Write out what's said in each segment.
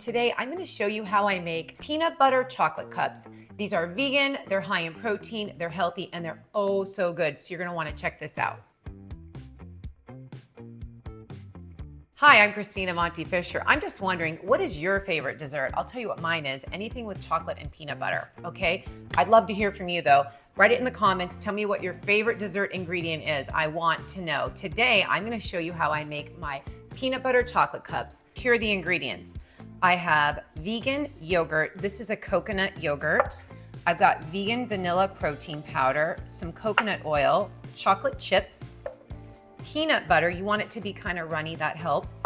Today, I'm gonna show you how I make peanut butter chocolate cups. These are vegan, they're high in protein, they're healthy, and they're oh so good. So you're gonna wanna check this out. Hi, I'm Christina Monty Fisher. I'm just wondering, what is your favorite dessert? I'll tell you what mine is, anything with chocolate and peanut butter, okay? I'd love to hear from you though. Write it in the comments, tell me what your favorite dessert ingredient is. I want to know. Today, I'm gonna show you how I make my peanut butter chocolate cups. Here are the ingredients. I have vegan yogurt. This is a coconut yogurt. I've got vegan vanilla protein powder, some coconut oil, chocolate chips, peanut butter. You want it to be kind of runny, that helps.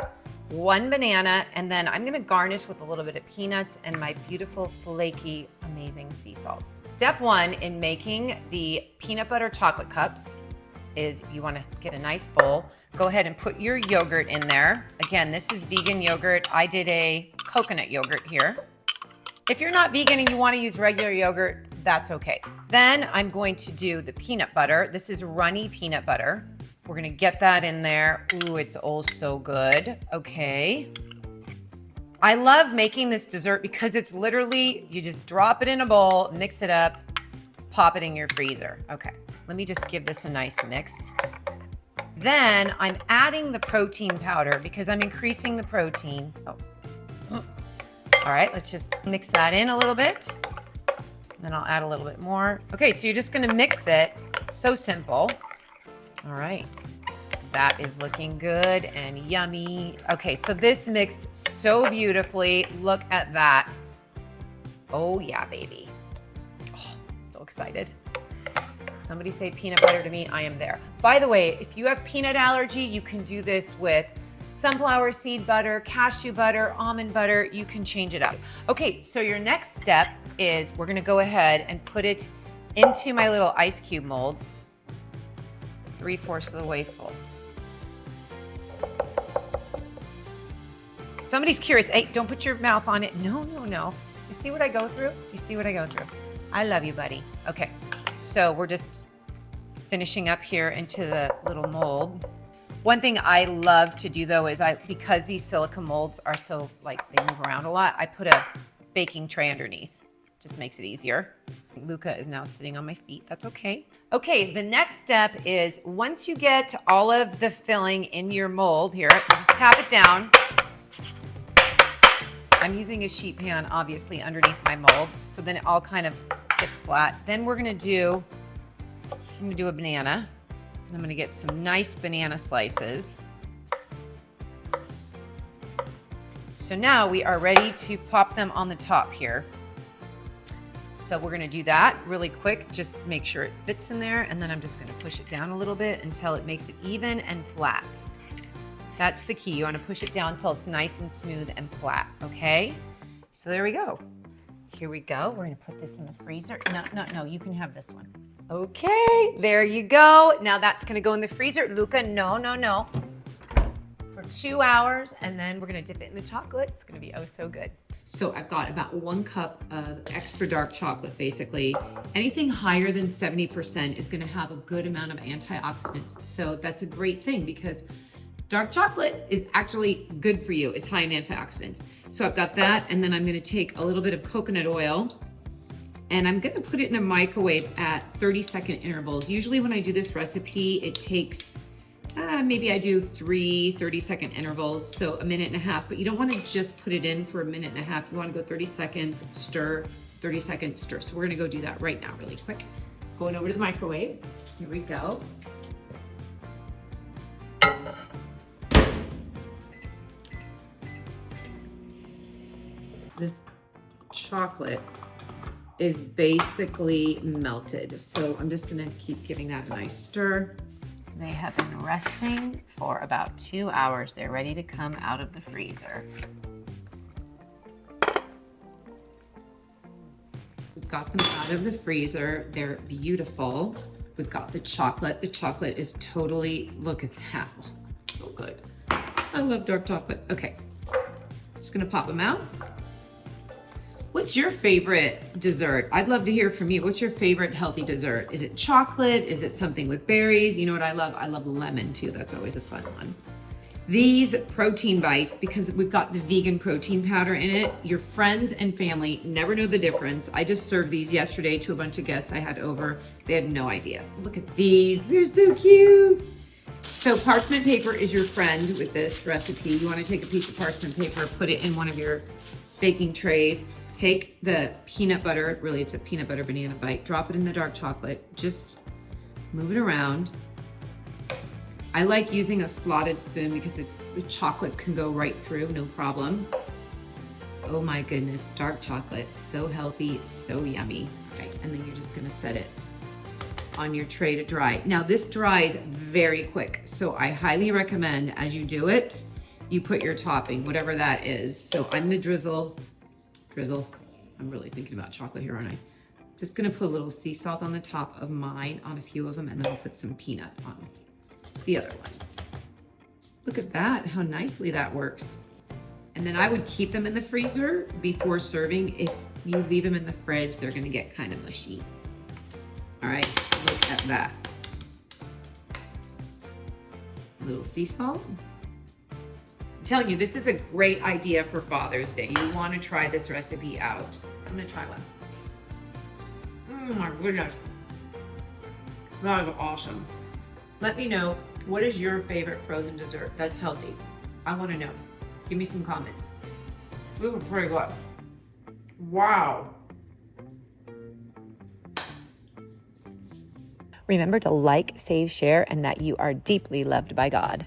1 banana, and then I'm gonna garnish with a little bit of peanuts and my beautiful flaky, amazing sea salt. Step 1 in making the peanut butter chocolate cups is you wanna get a nice bowl. Go ahead and put your yogurt in there. Again, this is vegan yogurt. I did a coconut yogurt here. If you're not vegan and you wanna use regular yogurt, that's okay. Then I'm going to do the peanut butter. This is runny peanut butter. We're gonna get that in there. Ooh, it's oh so good. Okay. I love making this dessert because it's literally, you just drop it in a bowl, mix it up, pop it in your freezer. Okay, let me just give this a nice mix. Then I'm adding the protein powder because I'm increasing the protein. Oh. All right, let's just mix that in a little bit. Then I'll add a little bit more. Okay, so you're just gonna mix it. It's so simple. All right, that is looking good and yummy. Okay, so this mixed so beautifully. Look at that. Oh yeah, baby. Oh, so excited. Somebody say peanut butter to me, I am there. By the way, if you have peanut allergy, you can do this with sunflower seed butter, cashew butter, almond butter, you can change it up. Okay, so your next step is we're gonna go ahead and put it into my little ice cube mold. 3/4 of the way full. Somebody's curious, hey, don't put your mouth on it. No, no, no. Do you see what I go through? Do you see what I go through? I love you, buddy. Okay, so we're just finishing up here into the little mold. One thing I love to do though is because these silicone molds are so they move around a lot, I put a baking tray underneath. Just makes it easier. Luca is now sitting on my feet, that's okay. Okay, the next step is once you get all of the filling in your mold here, just tap it down. I'm using a sheet pan, obviously, underneath my mold, so then it all kind of gets flat. Then I'm gonna do a banana. And I'm gonna get some nice banana slices. So now we are ready to pop them on the top here. So we're gonna do that really quick. Just make sure it fits in there, and then I'm just gonna push it down a little bit until it makes it even and flat. That's the key. You wanna push it down until it's nice and smooth and flat, okay? So there we go. Here we go. We're gonna put this in the freezer. No, you can have this one. Okay, there you go. Now that's gonna go in the freezer. Luca, no. For 2 hours, and then we're gonna dip it in the chocolate. It's gonna be oh so good. So I've got about 1 cup of extra dark chocolate, basically. Anything higher than 70% is gonna have a good amount of antioxidants. So that's a great thing because dark chocolate is actually good for you. It's high in antioxidants. So I've got that, and then I'm gonna take a little bit of coconut oil, and I'm gonna put it in the microwave at 30-second intervals. Usually when I do this recipe, it takes, maybe I do 3 30-second intervals, so 1.5 minutes, but you don't wanna just put it in for 1.5 minutes. You wanna go 30 seconds, stir, 30 seconds, stir. So we're gonna go do that right now really quick. Going over to the microwave, here we go. This chocolate is basically melted. So I'm just gonna keep giving that a nice stir. They have been resting for about 2 hours. They're ready to come out of the freezer. We've got them out of the freezer. They're beautiful. We've got the chocolate. The chocolate is totally, look at that. Oh, so good. I love dark chocolate. Okay, just gonna pop them out. What's your favorite dessert? I'd love to hear from you. What's your favorite healthy dessert? Is it chocolate? Is it something with berries? You know what I love? I love lemon too. That's always a fun one. These protein bites, because we've got the vegan protein powder in it, your friends and family never know the difference. I just served these yesterday to a bunch of guests I had over. They had no idea. Look at these, they're so cute. So parchment paper is your friend with this recipe. You want to take a piece of parchment paper, put it in one of your baking trays, take the peanut butter, really it's a peanut butter banana bite, drop it in the dark chocolate, just move it around. I like using a slotted spoon because the chocolate can go right through, no problem. Oh my goodness, dark chocolate, so healthy, so yummy. Okay, and then you're just gonna set it on your tray to dry. Now this dries very quick, so I highly recommend as you do it, you put your topping, whatever that is. So I'm gonna drizzle. I'm really thinking about chocolate here, aren't I? Just gonna put a little sea salt on the top of mine on a few of them, and then I'll put some peanut on the other ones. Look at that, how nicely that works. And then I would keep them in the freezer before serving. If you leave them in the fridge, they're gonna get kind of mushy. All right, look at that. A little sea salt. I'm telling you, this is a great idea for Father's Day. You wanna try this recipe out. I'm gonna try one. Oh my goodness. That is awesome. Let me know, what is your favorite frozen dessert that's healthy? I want to know. Give me some comments. These are pretty good. Wow. Remember to like, save, share, and that you are deeply loved by God.